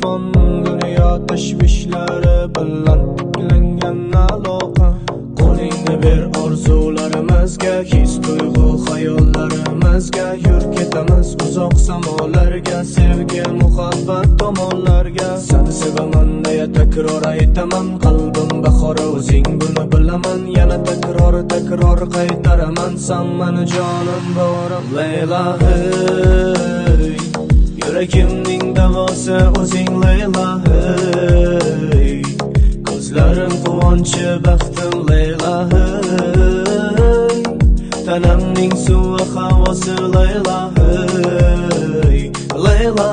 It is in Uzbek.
telefon dunyo tashvishlari bilan ilingan aloqa. Qo'lingni ber orzularimizga, his tuyg'u xayollarimizga. Yur ketamiz uzoq samolarga, sevgi muhabbat tomonlarga. Seni sevaman deya takror aytaman, qalbim bahori o'zing buni bilaman. Yana takror qaytaraman, san meni jonim borim Leyla hey. Yuragimning davosi o'zing Leyla hey. Ko'zlarim quvonchi baxtim Leyla hey. Tanamning suvi havosi Leyla hey. Leyla